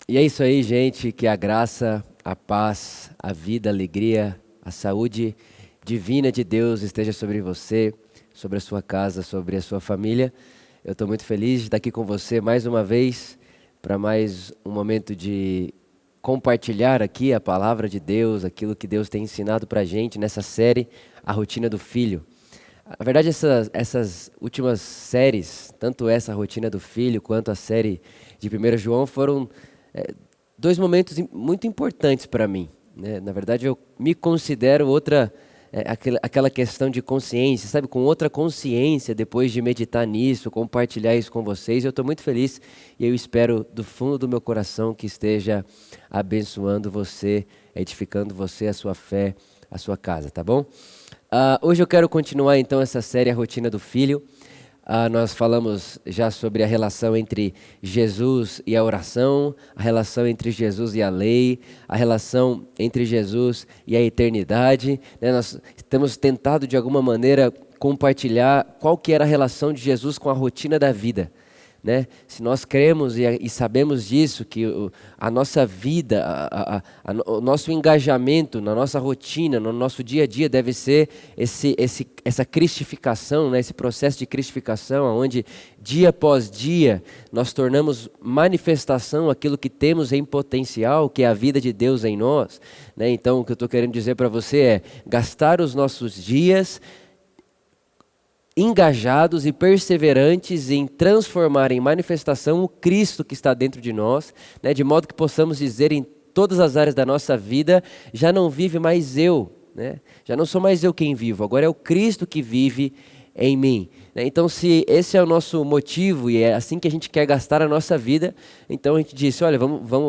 E é isso aí, gente. Que a graça, a paz, a vida, a alegria, a saúde divina de Deus esteja sobre você, sobre a sua casa, sobre a sua família. Eu estou muito feliz de estar aqui com você mais uma vez para mais um momento de compartilhar aqui a palavra de Deus, aquilo que Deus tem ensinado para a gente nessa série, A Rotina do Filho. Na verdade, essas últimas séries, tanto essa Rotina do Filho quanto a série de 1 João, foram dois momentos muito importantes para mim, né? Na verdade, eu me considero aquela questão de consciência, sabe? Com outra consciência, depois de meditar nisso, compartilhar isso com vocês. Eu estou muito feliz e eu espero do fundo do meu coração que esteja abençoando você, edificando você, a sua fé, a sua casa, tá bom? Hoje eu quero continuar então essa série A Rotina do Filho. Nós falamos já sobre a relação entre Jesus e a oração, a relação entre Jesus e a lei, a relação entre Jesus e a eternidade, né? Nós temos tentado de alguma maneira compartilhar qual que era a relação de Jesus com a rotina da vida, né? Se nós cremos e sabemos disso, que a nossa vida, o nosso engajamento na nossa rotina, no nosso dia a dia deve ser essa cristificação, né? Esse processo de cristificação, onde dia após dia nós tornamos manifestação aquilo que temos em potencial, que é a vida de Deus em nós, né? Então o que eu estou querendo dizer para você é gastar os nossos dias engajados e perseverantes em transformar em manifestação o Cristo que está dentro de nós, né? De modo que possamos dizer em todas as áreas da nossa vida, já não vive mais eu, né? Já não sou mais eu quem vivo, agora é o Cristo que vive em mim, né? Então, se esse é o nosso motivo e é assim que a gente quer gastar a nossa vida, então a gente disse, olha,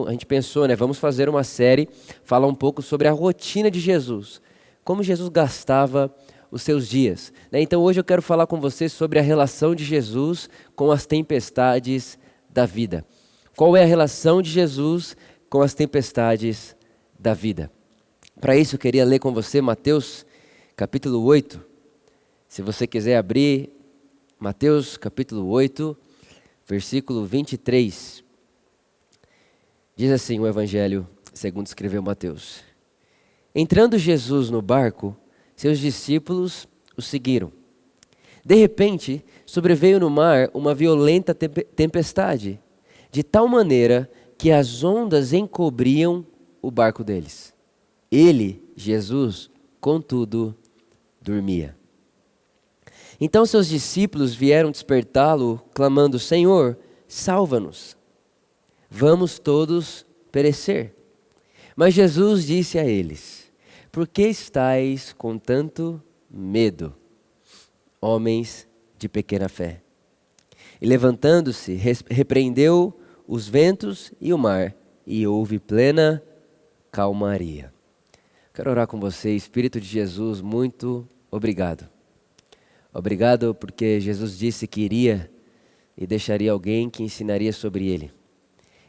a gente pensou, né? Vamos fazer uma série, falar um pouco sobre a rotina de Jesus, como Jesus gastava os seus dias, né? Então hoje eu quero falar com você sobre a relação de Jesus com as tempestades da vida. Qual é a relação de Jesus com as tempestades da vida? Para isso eu queria ler com você Mateus capítulo 8. Se você quiser abrir, Mateus capítulo 8, versículo 23. Diz assim o Evangelho segundo escreveu Mateus. Entrando Jesus no barco, seus discípulos o seguiram. De repente, sobreveio no mar uma violenta tempestade, de tal maneira que as ondas encobriam o barco deles. Ele, Jesus, contudo, dormia. Então seus discípulos vieram despertá-lo, clamando, Senhor, salva-nos. Vamos todos perecer. Mas Jesus disse a eles, por que estáis com tanto medo, homens de pequena fé? E levantando-se, repreendeu os ventos e o mar, e houve plena calmaria. Quero orar com você, Espírito de Jesus, muito obrigado. Obrigado porque Jesus disse que iria e deixaria alguém que ensinaria sobre ele.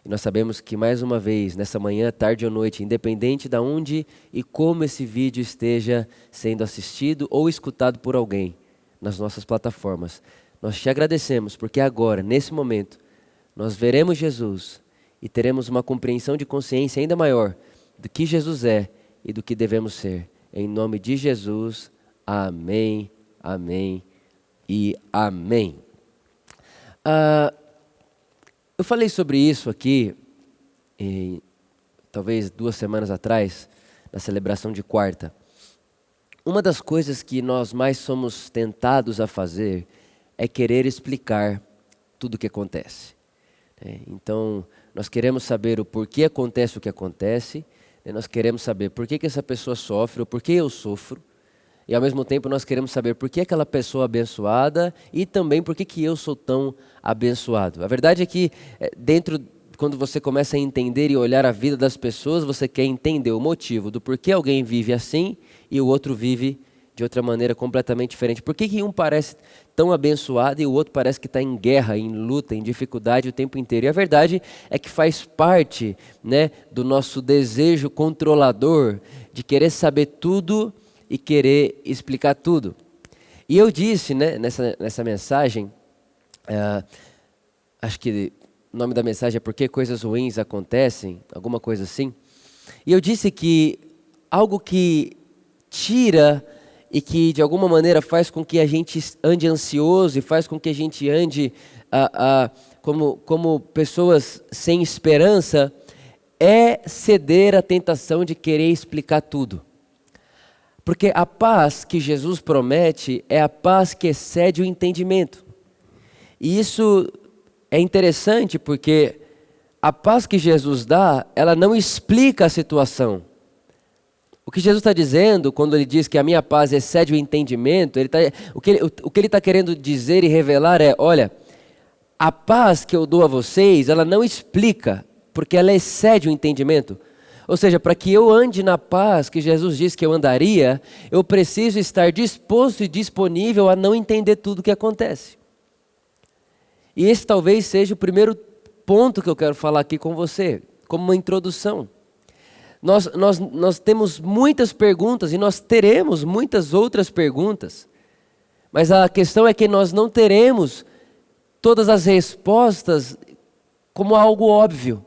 E nós sabemos que mais uma vez, nessa manhã, tarde ou noite, independente de onde e como esse vídeo esteja sendo assistido ou escutado por alguém nas nossas plataformas, nós te agradecemos porque agora, nesse momento, nós veremos Jesus e teremos uma compreensão de consciência ainda maior do que Jesus é e do que devemos ser. Em nome de Jesus, amém, amém e amém. Eu falei sobre isso aqui, talvez 2 semanas atrás, na celebração de quarta. Uma das coisas que nós mais somos tentados a fazer é querer explicar tudo o que acontece. Então, nós queremos saber o porquê acontece o que acontece, nós queremos saber por que essa pessoa sofre, ou por que eu sofro, e ao mesmo tempo nós queremos saber por que aquela pessoa é abençoada e também por que eu sou tão abençoado. A verdade é que quando você começa a entender e olhar a vida das pessoas, você quer entender o motivo do porquê alguém vive assim e o outro vive de outra maneira completamente diferente. Por que um parece tão abençoado e o outro parece que está em guerra, em luta, em dificuldade o tempo inteiro? E a verdade é que faz parte, né, do nosso desejo controlador de querer saber tudo e querer explicar tudo. E eu disse, né, nessa mensagem, acho que o nome da mensagem é Por que Coisas Ruins Acontecem, alguma coisa assim. E eu disse que algo que tira e que de alguma maneira faz com que a gente ande ansioso e faz com que a gente ande como pessoas sem esperança é ceder à tentação de querer explicar tudo. Porque a paz que Jesus promete é a paz que excede o entendimento. E isso é interessante porque a paz que Jesus dá, ela não explica a situação. O que Jesus está dizendo, quando ele diz que a minha paz excede o entendimento, o que ele está querendo dizer e revelar é, olha, a paz que eu dou a vocês, ela não explica, porque ela excede o entendimento. Ou seja, para que eu ande na paz que Jesus disse que eu andaria, eu preciso estar disposto e disponível a não entender tudo o que acontece. E esse talvez seja o primeiro ponto que eu quero falar aqui com você, como uma introdução. Nós temos muitas perguntas e nós teremos muitas outras perguntas, mas a questão é que nós não teremos todas as respostas como algo óbvio.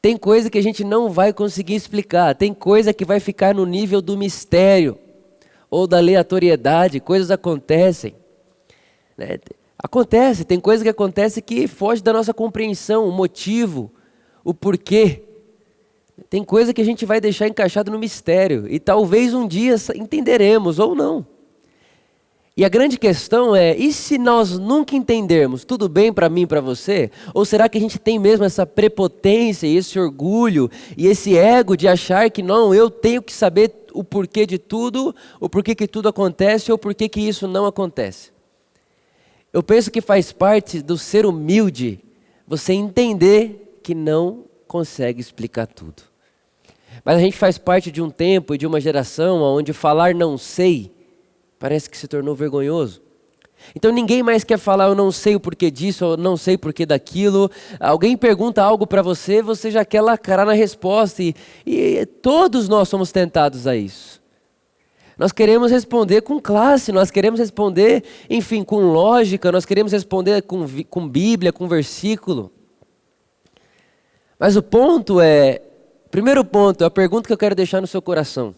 Tem coisa que a gente não vai conseguir explicar, tem coisa que vai ficar no nível do mistério ou da aleatoriedade, coisas acontecem. Né? Tem coisa que acontece que foge da nossa compreensão, o motivo, o porquê. Tem coisa que a gente vai deixar encaixado no mistério e talvez um dia entenderemos ou não. E a grande questão é, e se nós nunca entendermos, tudo bem para mim e para você? Ou será que a gente tem mesmo essa prepotência e esse orgulho e esse ego de achar que não, eu tenho que saber o porquê de tudo, o porquê que tudo acontece ou porquê que isso não acontece? Eu penso que faz parte do ser humilde você entender que não consegue explicar tudo. Mas a gente faz parte de um tempo e de uma geração onde falar não sei parece que se tornou vergonhoso. Então ninguém mais quer falar eu não sei o porquê disso, eu não sei o porquê daquilo. Alguém pergunta algo para você, você já quer lacrar na resposta e todos nós somos tentados a isso. Nós queremos responder com classe, nós queremos responder, enfim, com lógica, nós queremos responder com Bíblia, com versículo. Mas o primeiro ponto, é a pergunta que eu quero deixar no seu coração.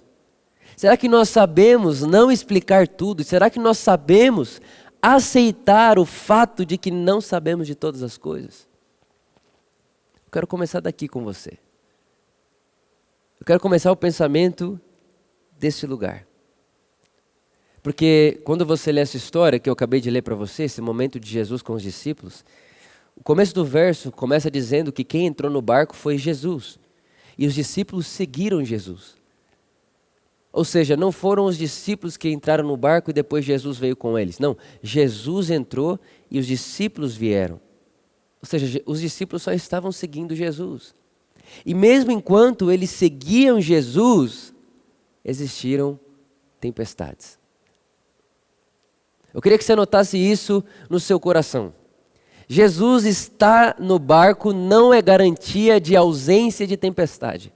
Será que nós sabemos não explicar tudo? Será que nós sabemos aceitar o fato de que não sabemos de todas as coisas? Eu quero começar daqui com você. Eu quero começar o pensamento desse lugar. Porque quando você lê essa história que eu acabei de ler para você, esse momento de Jesus com os discípulos, o começo do verso começa dizendo que quem entrou no barco foi Jesus. E os discípulos seguiram Jesus. Ou seja, não foram os discípulos que entraram no barco e depois Jesus veio com eles. Não, Jesus entrou e os discípulos vieram. Ou seja, os discípulos só estavam seguindo Jesus. E mesmo enquanto eles seguiam Jesus, existiram tempestades. Eu queria que você anotasse isso no seu coração. Jesus estar no barco não é garantia de ausência de tempestade.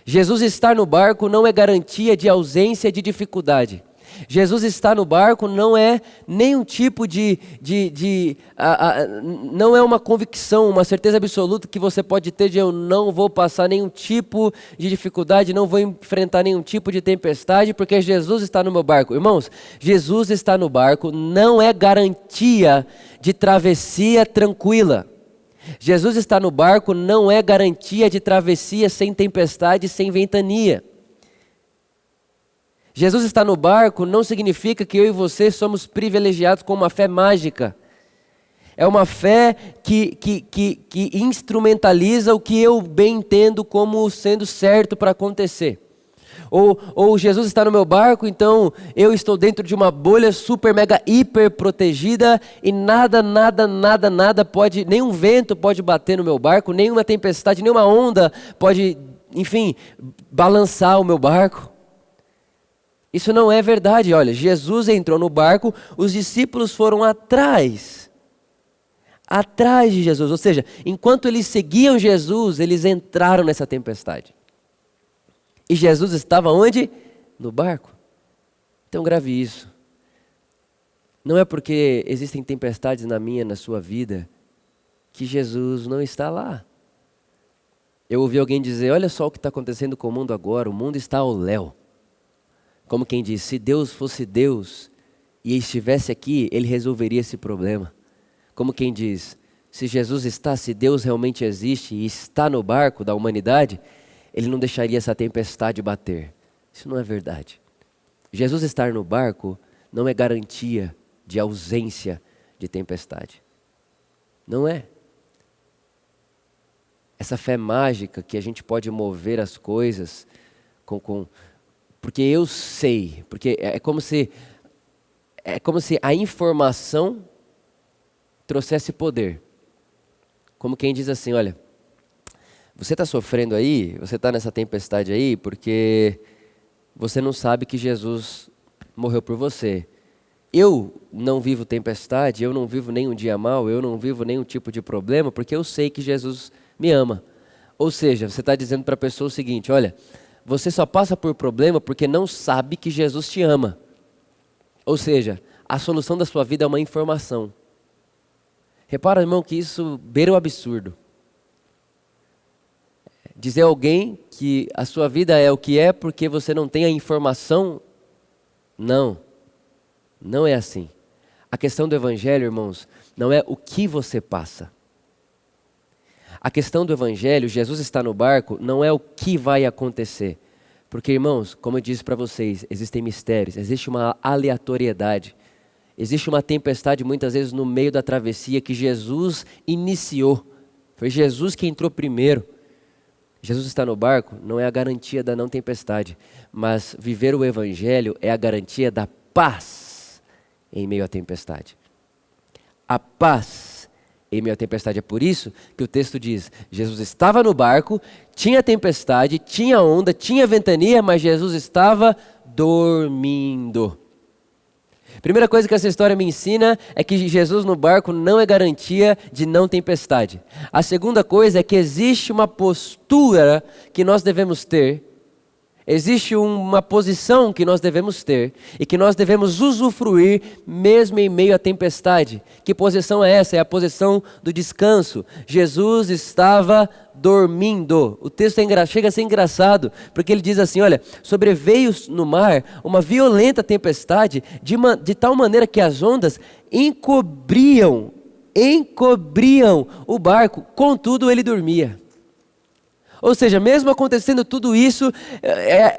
Jesus estar no barco não é garantia de ausência de dificuldade. Jesus estar no barco não é nenhum tipo não é uma convicção, uma certeza absoluta que você pode ter de eu não vou passar nenhum tipo de dificuldade, não vou enfrentar nenhum tipo de tempestade, porque Jesus está no meu barco. Irmãos, Jesus está no barco não é garantia de travessia tranquila. Jesus está no barco não é garantia de travessia sem tempestade, sem ventania. Jesus está no barco não significa que eu e você somos privilegiados com uma fé mágica. É uma fé que instrumentaliza o que eu bem entendo como sendo certo para acontecer. Ou Jesus está no meu barco, então eu estou dentro de uma bolha super, mega, hiper protegida e nada pode, nenhum vento pode bater no meu barco, nenhuma tempestade, nenhuma onda pode, enfim, balançar o meu barco. Isso não é verdade. Olha, Jesus entrou no barco, os discípulos foram atrás de Jesus. Ou seja, enquanto eles seguiam Jesus, eles entraram nessa tempestade. E Jesus estava onde? No barco. Então grave isso. Não é porque existem tempestades na minha, na sua vida, que Jesus não está lá. Eu ouvi alguém dizer, olha só o que está acontecendo com o mundo agora, o mundo está ao léu. Como quem diz, se Deus fosse Deus e estivesse aqui, Ele resolveria esse problema. Como quem diz, se Jesus está, se Deus realmente existe e está no barco da humanidade, Ele não deixaria essa tempestade bater. Isso não é verdade. Jesus estar no barco não é garantia de ausência de tempestade. Não é. Essa fé mágica que a gente pode mover as coisas porque eu sei, porque é como se a informação trouxesse poder. Como quem diz assim, olha, você está sofrendo aí, você está nessa tempestade aí porque você não sabe que Jesus morreu por você. Eu não vivo tempestade, eu não vivo nenhum dia mal, eu não vivo nenhum tipo de problema porque eu sei que Jesus me ama. Ou seja, você está dizendo para a pessoa o seguinte, olha, você só passa por problema porque não sabe que Jesus te ama. Ou seja, a solução da sua vida é uma informação. Repara, irmão, que isso beira o absurdo. Dizer a alguém que a sua vida é o que é porque você não tem a informação, não é assim. A questão do evangelho, irmãos, não é o que você passa. A questão do evangelho, Jesus está no barco, não é o que vai acontecer. Porque, irmãos, como eu disse para vocês, existem mistérios, existe uma aleatoriedade. Existe uma tempestade muitas vezes no meio da travessia que Jesus iniciou. Foi Jesus que entrou primeiro. Jesus está no barco não é a garantia da não tempestade, mas viver o evangelho é a garantia da paz em meio à tempestade. A paz em meio à tempestade. É por isso que o texto diz, Jesus estava no barco, tinha tempestade, tinha onda, tinha ventania, mas Jesus estava dormindo. Primeira coisa que essa história me ensina é que Jesus no barco não é garantia de não tempestade. A segunda coisa é que existe uma postura que nós devemos ter, existe uma posição que nós devemos ter e que nós devemos usufruir mesmo em meio à tempestade. Que posição é essa? É a posição do descanso. Jesus estava dormindo. O texto chega a ser engraçado, porque ele diz assim, olha, sobreveio no mar uma violenta tempestade, de tal maneira que as ondas encobriam o barco, contudo ele dormia. Ou seja, mesmo acontecendo tudo isso,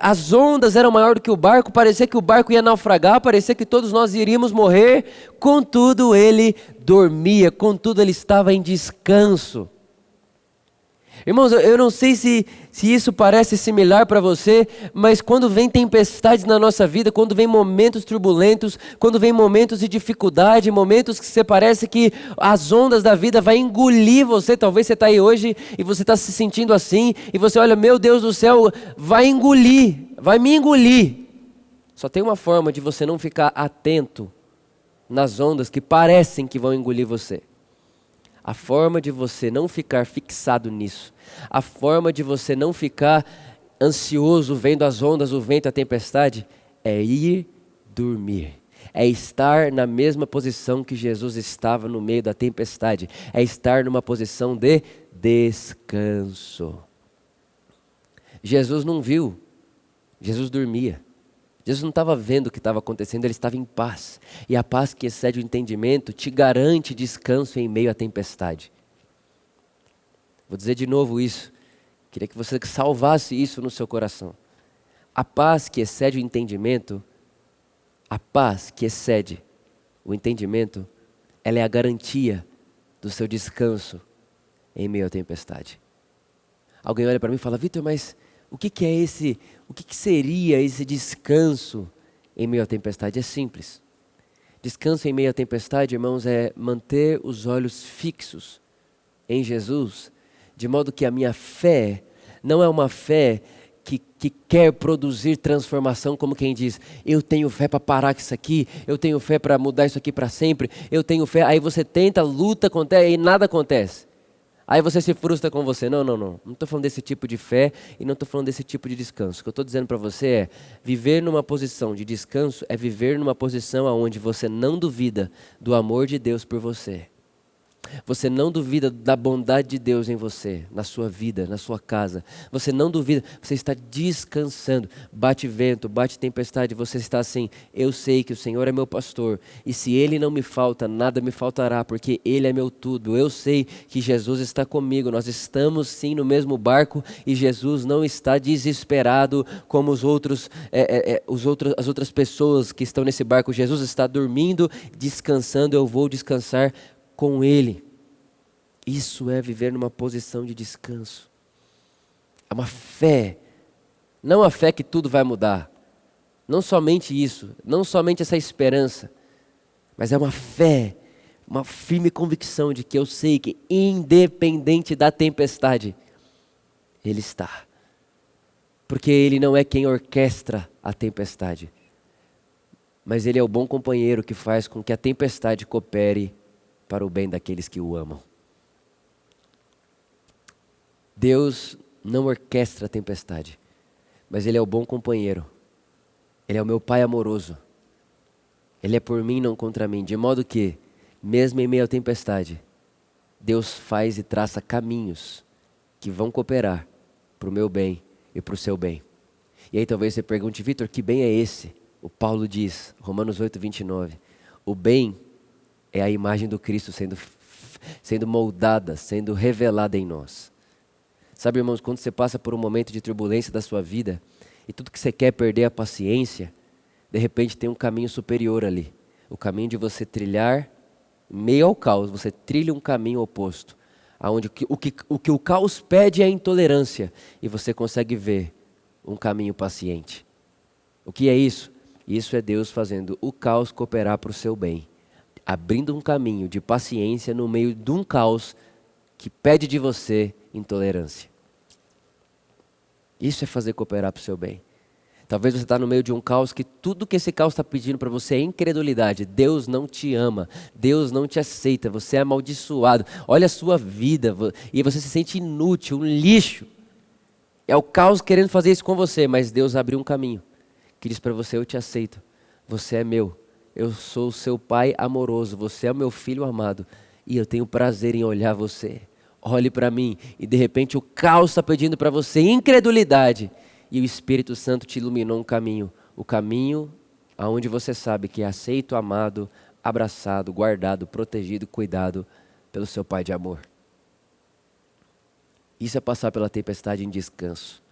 as ondas eram maiores do que o barco, parecia que o barco ia naufragar, parecia que todos nós iríamos morrer, contudo ele dormia, contudo ele estava em descanso. Irmãos, eu não sei se isso parece similar para você, mas quando vem tempestades na nossa vida, quando vem momentos turbulentos, quando vem momentos de dificuldade, momentos que você parece que as ondas da vida vai engolir você, talvez você está aí hoje e você está se sentindo assim, e você olha, meu Deus do céu, vai me engolir. Só tem uma forma de você não ficar atento nas ondas que parecem que vão engolir você. A forma de você não ficar fixado nisso, a forma de você não ficar ansioso vendo as ondas, o vento, a tempestade, é ir dormir. É estar na mesma posição que Jesus estava no meio da tempestade. É estar numa posição de descanso. Jesus não viu, Jesus dormia. Jesus não estava vendo o que estava acontecendo, ele estava em paz. E a paz que excede o entendimento te garante descanso em meio à tempestade. Vou dizer de novo isso. Queria que você salvasse isso no seu coração. A paz que excede o entendimento, a paz que excede o entendimento, ela é a garantia do seu descanso em meio à tempestade. Alguém olha para mim e fala, Vitor, mas o que seria esse descanso em meio à tempestade? É simples. Descanso em meio à tempestade, irmãos, é manter os olhos fixos em Jesus, de modo que a minha fé não é uma fé que quer produzir transformação, como quem diz, eu tenho fé para parar com isso aqui, eu tenho fé para mudar isso aqui para sempre, eu tenho fé, aí você tenta, luta, acontece e nada acontece. Aí você se frustra com você. Não estou falando desse tipo de fé e não estou falando desse tipo de descanso. O que eu estou dizendo para você é, viver numa posição de descanso é viver numa posição onde você não duvida do amor de Deus por você. Você não duvida da bondade de Deus em você, na sua vida, na sua casa. Você não duvida, você está descansando. Bate vento, bate tempestade, você está assim, eu sei que o Senhor é meu pastor. E se Ele não me falta, nada me faltará, porque Ele é meu tudo. Eu sei que Jesus está comigo, nós estamos sim no mesmo barco e Jesus não está desesperado como as outras pessoas que estão nesse barco. Jesus está dormindo, descansando, eu vou descansar com Ele. Isso é viver numa posição de descanso. É uma fé, não a fé que tudo vai mudar. Não somente isso, não somente essa esperança, mas é uma fé, uma firme convicção de que eu sei que independente da tempestade, Ele está. Porque Ele não é quem orquestra a tempestade, mas Ele é o bom companheiro que faz com que a tempestade coopere para o bem daqueles que o amam. Deus não orquestra a tempestade, mas Ele é o bom companheiro. Ele é o meu Pai amoroso. Ele é por mim, não contra mim. De modo que, mesmo em meio à tempestade, Deus faz e traça caminhos que vão cooperar para o meu bem e para o seu bem. E aí talvez você pergunte, Vitor, que bem é esse? O Paulo diz, Romanos 8, 29, o bem é a imagem do Cristo sendo moldada, sendo revelada em nós. Sabe, irmãos, quando você passa por um momento de turbulência da sua vida, e tudo que você quer é perder a paciência, de repente tem um caminho superior ali. O caminho de você trilhar, meio ao caos, você trilha um caminho oposto. Onde o que o caos pede é a intolerância, e você consegue ver um caminho paciente. O que é isso? Isso é Deus fazendo o caos cooperar para o seu bem. Abrindo um caminho de paciência no meio de um caos que pede de você intolerância. Isso é fazer cooperar para o seu bem. Talvez você está no meio de um caos que tudo que esse caos está pedindo para você é incredulidade. Deus não te ama, Deus não te aceita, você é amaldiçoado. Olha a sua vida e você se sente inútil, um lixo. É o caos querendo fazer isso com você, mas Deus abriu um caminho que diz para você, eu te aceito, você é meu, eu sou o seu Pai amoroso, você é o meu filho amado e eu tenho prazer em olhar você. Olhe para mim e de repente o caos está pedindo para você incredulidade e o Espírito Santo te iluminou um caminho. O caminho aonde você sabe que é aceito, amado, abraçado, guardado, protegido, cuidado pelo seu Pai de amor. Isso é passar pela tempestade em descanso.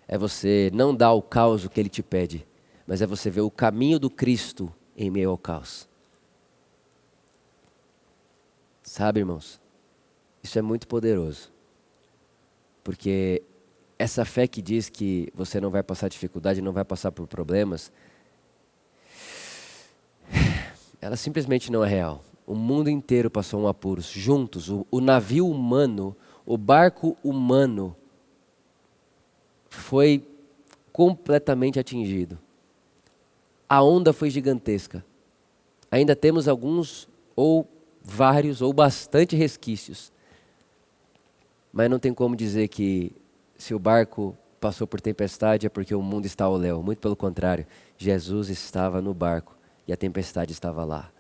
É você não dar ao caos o que Ele te pede, mas é você ver o caminho do Cristo em meio ao caos. Sabe, irmãos? Isso é muito poderoso, porque essa fé que diz que você não vai passar dificuldade, não vai passar por problemas, ela simplesmente não é real. O mundo inteiro passou um apuros, juntos, o navio humano, o barco humano foi completamente atingido. A onda foi gigantesca. Ainda temos alguns, ou vários, ou bastante resquícios. Mas não tem como dizer que se o barco passou por tempestade é porque o mundo está ao léu. Muito pelo contrário, Jesus estava no barco e a tempestade estava lá.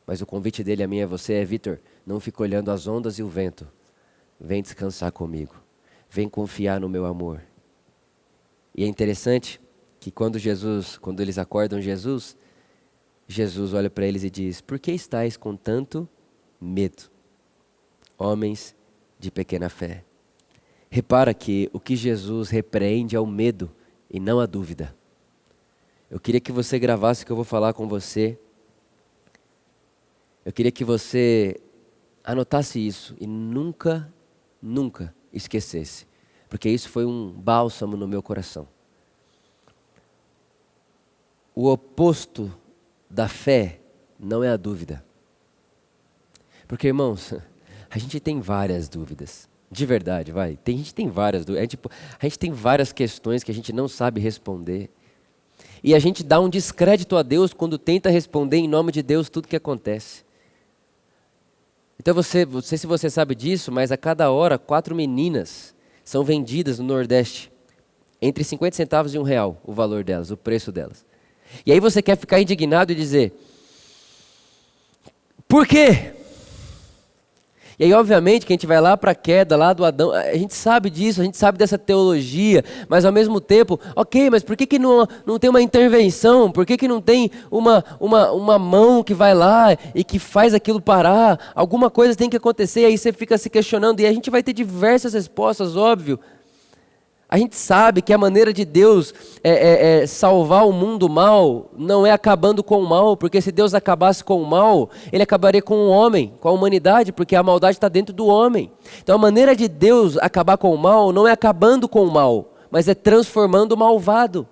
Mas o convite dele a mim e a você é, Vitor, não fique olhando as ondas e o vento. Vem descansar comigo. Vem confiar no meu amor. E é interessante que quando eles acordam Jesus olha para eles e diz, por que estáis com tanto medo? Homens de pequena fé. Repara que o que Jesus repreende é o medo e não a dúvida. Eu queria que você gravasse o que eu vou falar com você. Eu queria que você anotasse isso e nunca esquecesse. Porque isso foi um bálsamo no meu coração. O oposto da fé não é a dúvida. Porque, irmãos, a gente tem várias dúvidas. De verdade, vai. A gente tem várias dúvidas. A gente tem várias questões que a gente não sabe responder. E a gente dá um descrédito a Deus quando tenta responder em nome de Deus tudo que acontece. Então não sei se você sabe disso, mas a cada hora 4 meninas são vendidas no Nordeste. Entre 50 centavos e R$1 o valor delas, o preço delas. E aí você quer ficar indignado e dizer, por quê? E aí, obviamente, que a gente vai lá para a queda, lá do Adão, a gente sabe disso, a gente sabe dessa teologia, mas ao mesmo tempo, ok, mas por que não tem uma intervenção? Por que não tem uma mão que vai lá e que faz aquilo parar? Alguma coisa tem que acontecer, e aí você fica se questionando, e a gente vai ter diversas respostas, óbvio. A gente sabe que a maneira de Deus salvar o mundo mal não é acabando com o mal, porque se Deus acabasse com o mal, Ele acabaria com o homem, com a humanidade, porque a maldade está dentro do homem. Então a maneira de Deus acabar com o mal não é acabando com o mal, mas é transformando o malvado.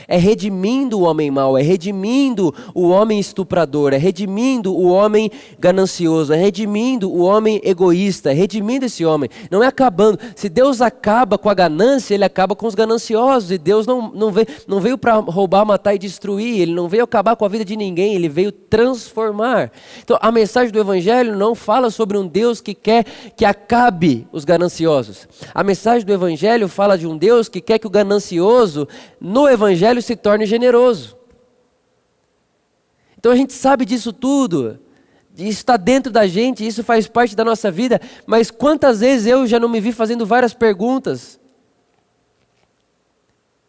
É redimindo o homem mau, é redimindo o homem estuprador, é redimindo o homem ganancioso, é redimindo o homem egoísta, é redimindo esse homem. Não é acabando. Se Deus acaba com a ganância, Ele acaba com os gananciosos. E Deus não veio para roubar, matar e destruir. Ele não veio acabar com a vida de ninguém, Ele veio transformar. Então a mensagem do Evangelho não fala sobre um Deus que quer que acabe os gananciosos. A mensagem do Evangelho fala de um Deus que quer que o ganancioso, no Evangelho, se torne generoso. Então a gente sabe disso tudo, isso está dentro da gente, isso faz parte da nossa vida, mas quantas vezes eu já não me vi fazendo várias perguntas?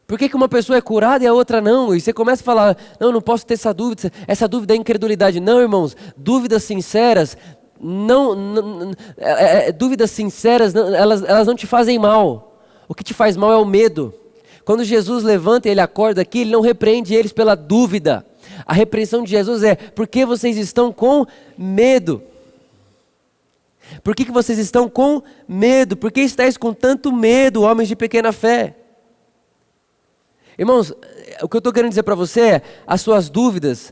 Por que uma pessoa é curada e a outra não? E você começa a falar, não posso ter essa dúvida é incredulidade. Não, irmãos, dúvidas sinceras, dúvidas sinceras, elas não te fazem mal. O que te faz mal é o medo. Quando Jesus levanta e Ele acorda aqui, Ele não repreende eles pela dúvida. A repreensão de Jesus é, por que vocês estão com medo? Por que vocês estão com medo? Por que estáis com tanto medo, homens de pequena fé? Irmãos, o que eu estou querendo dizer para você é, as suas dúvidas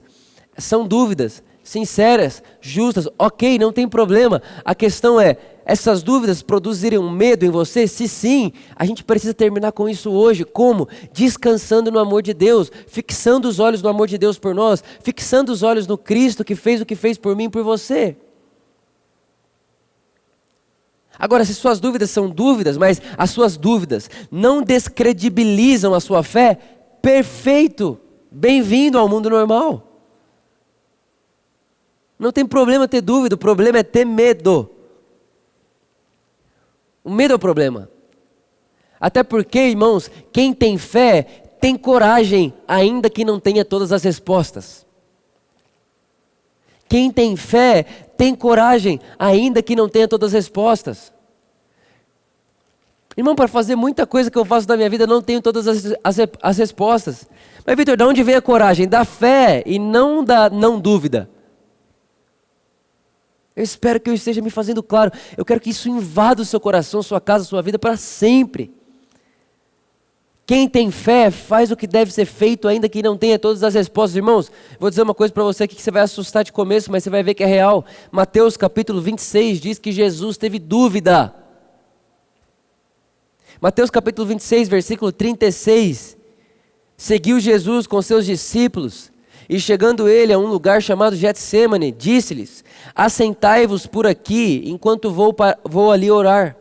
são dúvidas sinceras, justas, ok, não tem problema. A questão é, essas dúvidas produzirem um medo em você? Se sim, a gente precisa terminar com isso hoje. Como? Descansando no amor de Deus, fixando os olhos no amor de Deus por nós, fixando os olhos no Cristo que fez o que fez por mim e por você. Agora, se suas dúvidas são dúvidas, mas as suas dúvidas não descredibilizam a sua fé, perfeito, bem-vindo ao mundo normal. Não tem problema ter dúvida, o problema é ter medo. O medo é o problema. Até porque, irmãos, quem tem fé tem coragem, ainda que não tenha todas as respostas. Quem tem fé tem coragem, ainda que não tenha todas as respostas. Irmão, para fazer muita coisa que eu faço na minha vida, eu não tenho todas as respostas. Mas, Vitor, de onde vem a coragem? Da fé e não da não dúvida. Eu espero que eu esteja me fazendo claro. Eu quero que isso invada o seu coração, sua casa, sua vida para sempre. Quem tem fé faz o que deve ser feito, ainda que não tenha todas as respostas. Irmãos, vou dizer uma coisa para você aqui que você vai assustar de começo, mas você vai ver que é real. Mateus capítulo 26 diz que Jesus teve dúvida. Mateus capítulo 26, versículo 36. Seguiu Jesus com seus discípulos. E chegando ele a um lugar chamado Getsêmane, disse-lhes, assentai-vos por aqui, enquanto vou ali orar.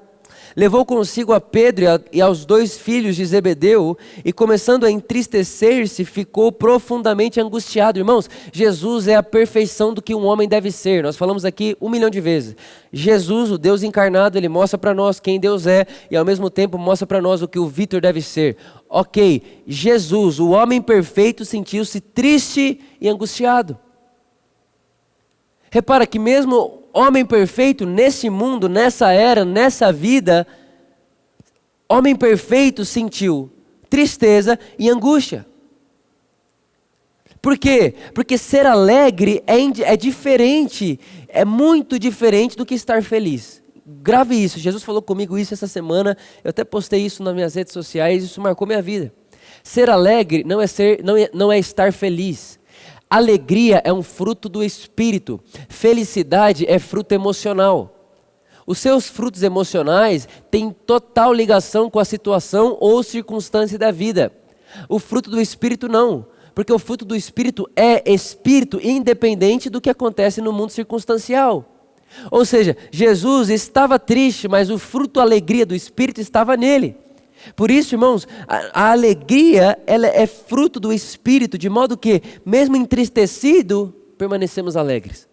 Levou consigo a Pedro e aos 2 filhos de Zebedeu, e começando a entristecer-se, ficou profundamente angustiado. Irmãos, Jesus é a perfeição do que um homem deve ser. Nós falamos aqui 1 milhão de vezes. Jesus, o Deus encarnado, Ele mostra para nós quem Deus é, e ao mesmo tempo mostra para nós o que o Vitor deve ser. Ok, Jesus, o homem perfeito, sentiu-se triste e angustiado. Repara que mesmo homem perfeito nesse mundo, nessa era, nessa vida, homem perfeito sentiu tristeza e angústia. Por quê? Porque ser alegre é diferente, é muito diferente do que estar feliz. Grave isso, Jesus falou comigo isso essa semana, eu até postei isso nas minhas redes sociais, isso marcou minha vida. Ser alegre não é estar feliz. Alegria é um fruto do Espírito, felicidade é fruto emocional. Os seus frutos emocionais têm total ligação com a situação ou circunstância da vida. O fruto do Espírito não, porque o fruto do Espírito é espírito independente do que acontece no mundo circunstancial. Ou seja, Jesus estava triste, mas o fruto, a alegria do Espírito estava nele. Por isso, irmãos, a alegria ela é fruto do Espírito, de modo que, mesmo entristecido, permanecemos alegres.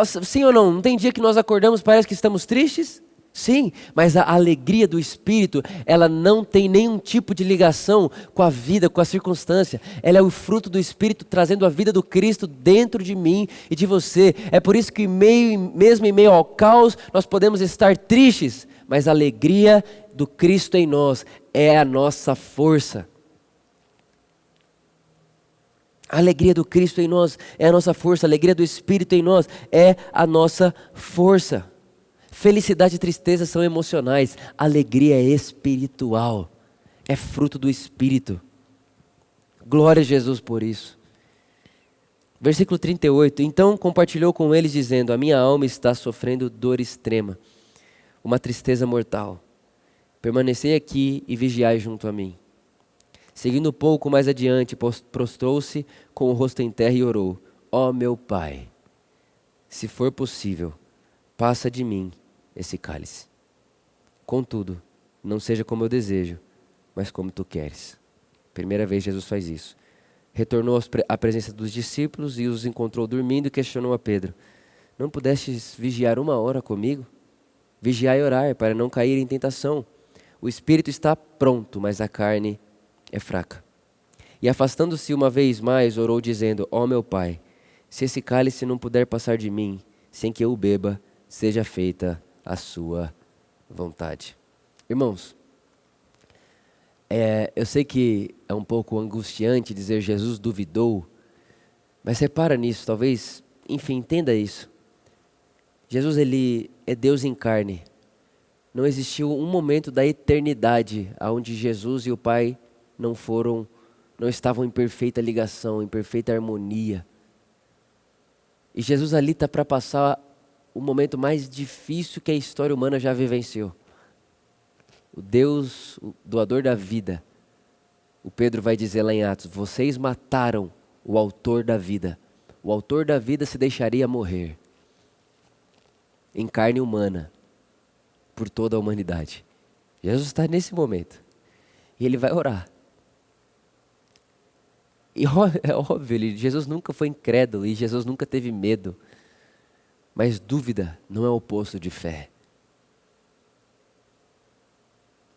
Sim ou não? Não tem dia que nós acordamos e parece que estamos tristes? Sim, mas a alegria do Espírito, ela não tem nenhum tipo de ligação com a vida, com a circunstância. Ela é o fruto do Espírito trazendo a vida do Cristo dentro de mim e de você. É por isso que mesmo em meio ao caos, nós podemos estar tristes, mas a alegria do Cristo em nós é a nossa força. A alegria do Cristo em nós é a nossa força, a alegria do Espírito em nós é a nossa força. Felicidade e tristeza são emocionais, alegria é espiritual, é fruto do Espírito. Glória a Jesus por isso. Versículo 38, então compartilhou com eles dizendo, a minha alma está sofrendo dor extrema, uma tristeza mortal. Permanecei aqui e vigiai junto a mim. Seguindo um pouco mais adiante, prostrou-se com o rosto em terra e orou, ó meu Pai, se for possível, passa de mim esse cálice. Contudo, não seja como eu desejo, mas como tu queres. Primeira vez Jesus faz isso. Retornou à presença dos discípulos e os encontrou dormindo e questionou a Pedro, não pudestes vigiar 1 hora comigo? Vigiai e orai para não cair em tentação. O espírito está pronto, mas a carne é fraca. E afastando-se uma vez mais, orou dizendo, ó meu Pai, se esse cálice não puder passar de mim, sem que eu o beba, seja feita a sua vontade. Irmãos, eu sei que é um pouco angustiante dizer Jesus duvidou, mas repara nisso, talvez, enfim, entenda isso. Jesus, ele é Deus em carne. Não existiu um momento da eternidade onde Jesus e o Pai não estavam em perfeita ligação, em perfeita harmonia. E Jesus ali está para passar o momento mais difícil que a história humana já vivenciou. O Deus, o doador da vida, o Pedro vai dizer lá em Atos, vocês mataram o autor da vida. O autor da vida se deixaria morrer em carne humana por toda a humanidade. Jesus está nesse momento e ele vai orar. E é óbvio, Jesus nunca foi incrédulo e Jesus nunca teve medo. Mas dúvida não é o oposto de fé.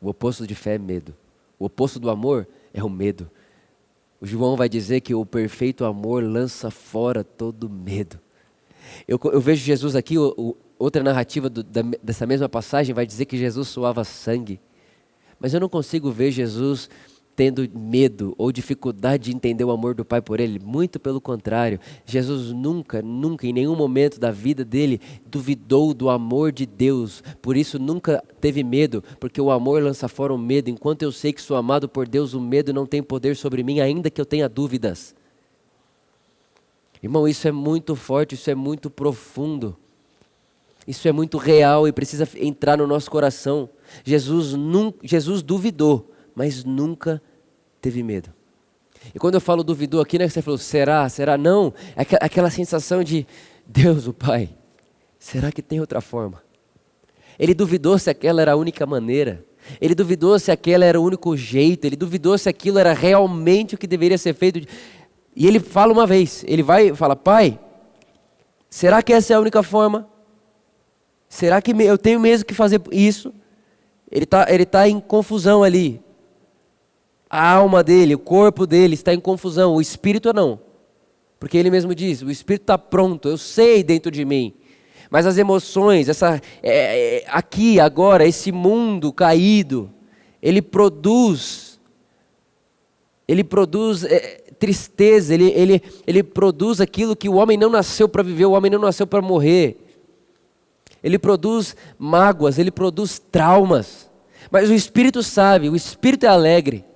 O oposto de fé é medo. O oposto do amor é o medo. O João vai dizer que o perfeito amor lança fora todo medo. Eu vejo Jesus aqui, outra narrativa dessa mesma passagem vai dizer que Jesus suava sangue. Mas eu não consigo ver Jesus tendo medo ou dificuldade de entender o amor do Pai por ele. Muito pelo contrário. Jesus nunca, em nenhum momento da vida dele, duvidou do amor de Deus. Por isso nunca teve medo, porque o amor lança fora o medo. Enquanto eu sei que sou amado por Deus, o medo não tem poder sobre mim, ainda que eu tenha dúvidas. Irmão, isso é muito forte, isso é muito profundo. Isso é muito real e precisa entrar no nosso coração. Jesus duvidou, mas nunca teve medo. E quando eu falo duvidou aqui, né, você falou, será? Não, é aquela sensação de, Deus, o Pai, será que tem outra forma? Ele duvidou se aquela era a única maneira. Ele duvidou se aquele era o único jeito. Ele duvidou se aquilo era realmente o que deveria ser feito. E ele fala uma vez, ele vai e fala, Pai, será que essa é a única forma? Será que eu tenho mesmo que fazer isso? Ele tá em confusão ali. A alma dele, o corpo dele está em confusão, o espírito não. Porque ele mesmo diz, o espírito está pronto, eu sei dentro de mim. Mas as emoções, aqui, agora, esse mundo caído, ele produz tristeza, ele produz aquilo que o homem não nasceu para viver, o homem não nasceu para morrer. Ele produz mágoas, ele produz traumas. Mas o Espírito sabe, o Espírito é alegre.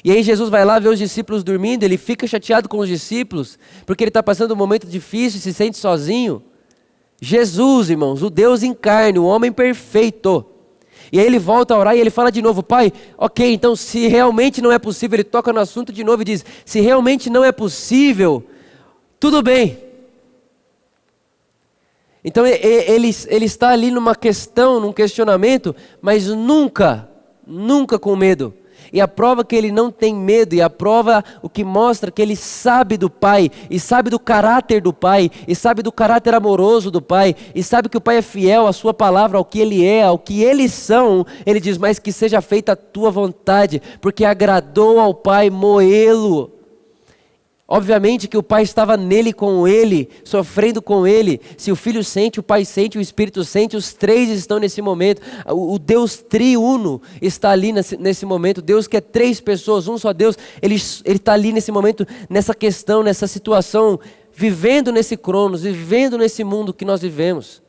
E aí Jesus vai lá ver os discípulos dormindo, ele fica chateado com os discípulos, porque ele está passando um momento difícil e se sente sozinho. Jesus, irmãos, o Deus em carne, o homem perfeito. E aí ele volta a orar e ele fala de novo, Pai, ok, então se realmente não é possível, ele toca no assunto de novo e diz, se realmente não é possível, tudo bem. Então ele está ali numa questão, num questionamento, mas nunca com medo. E a prova que ele não tem medo, e a prova o que mostra que ele sabe do Pai, e sabe do caráter do Pai, e sabe do caráter amoroso do Pai, e sabe que o Pai é fiel à sua palavra, ao que ele é, ao que eles são. Ele diz, mas que seja feita a tua vontade, porque agradou ao Pai moê-lo. Obviamente que o Pai estava nele, com ele, sofrendo com ele. Se o Filho sente, o Pai sente, o Espírito sente, os três estão nesse momento. O Deus triuno está ali nesse momento. Deus que é três pessoas, um só Deus, ele está ali nesse momento, nessa questão, nessa situação, vivendo nesse cronos, vivendo nesse mundo que nós vivemos.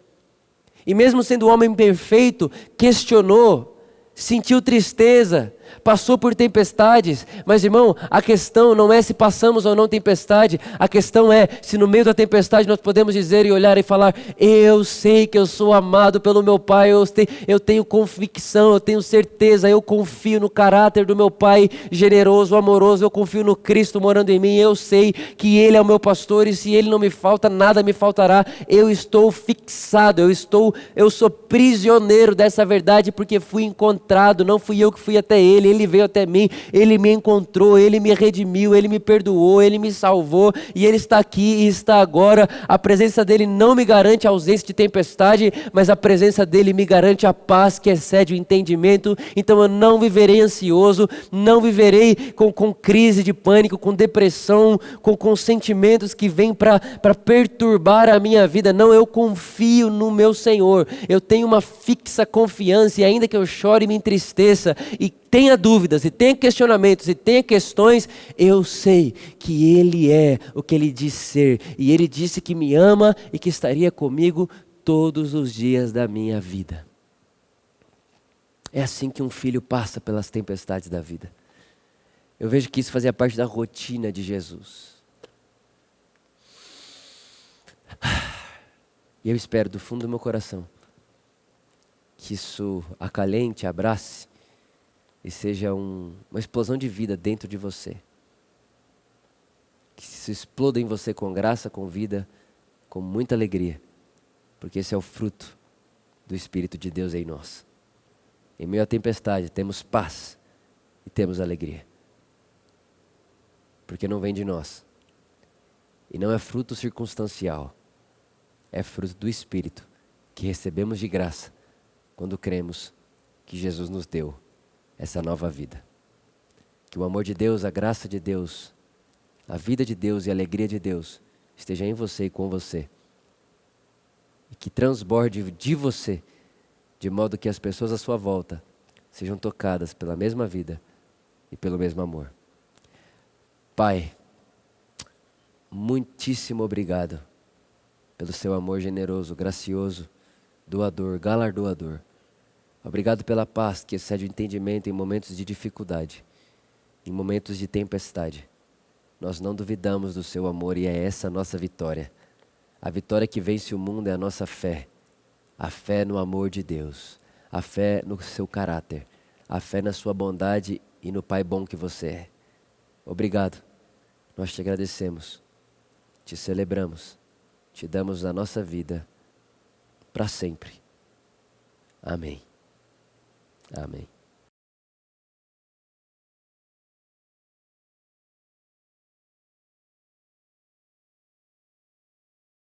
E mesmo sendo homem perfeito, questionou, sentiu tristeza, passou por tempestades. Mas irmão, a questão não é se passamos ou não tempestade. A questão é se no meio da tempestade nós podemos dizer e olhar e falar, eu sei que eu sou amado pelo meu Pai, eu tenho convicção, eu tenho certeza, eu confio no caráter do meu Pai eu amoroso, eu confio no Cristo morando em mim, eu sei que Ele é o meu pastor e se Ele não me falta, nada me faltará. Eu estou fixado, eu sou prisioneiro dessa verdade porque fui encontrado, não fui eu que fui até Ele veio até mim, Ele me encontrou, Ele me redimiu, Ele me perdoou, Ele me salvou e Ele está aqui e está agora. A presença dEle não me garante a ausência de tempestade, mas a presença dEle me garante a paz que excede o entendimento. Então eu não viverei ansioso, não viverei com crise de pânico, com depressão, com sentimentos que vêm para perturbar a minha vida. Não, eu confio no meu Senhor, eu tenho uma fixa confiança e ainda que eu chore e me entristeça e tenha dúvidas, e tenha questionamentos, e tenha questões, eu sei que Ele é o que Ele diz ser, e Ele disse que me ama e que estaria comigo todos os dias da minha vida. É assim que um filho passa pelas tempestades da vida. Eu vejo que isso fazia parte da rotina de Jesus. E eu espero do fundo do meu coração que isso acalente, abrace e seja uma explosão de vida dentro de você. Que se exploda em você com graça, com vida, com muita alegria. Porque esse é o fruto do Espírito de Deus em nós. Em meio à tempestade temos paz e temos alegria. Porque não vem de nós. E não é fruto circunstancial. É fruto do Espírito que recebemos de graça quando cremos que Jesus nos deu essa nova vida. Que o amor de Deus, a graça de Deus, a vida de Deus e a alegria de Deus esteja em você e com você. E que transborde de você, de modo que as pessoas à sua volta sejam tocadas pela mesma vida e pelo mesmo amor. Pai, muitíssimo obrigado pelo seu amor generoso, gracioso, doador, galardoador. Obrigado pela paz que excede o entendimento em momentos de dificuldade, em momentos de tempestade. Nós não duvidamos do seu amor e é essa a nossa vitória. A vitória que vence o mundo é a nossa fé. A fé no amor de Deus, a fé no seu caráter, a fé na sua bondade e no Pai bom que você é. Obrigado, nós te agradecemos, te celebramos, te damos a nossa vida para sempre. Amém. Amém.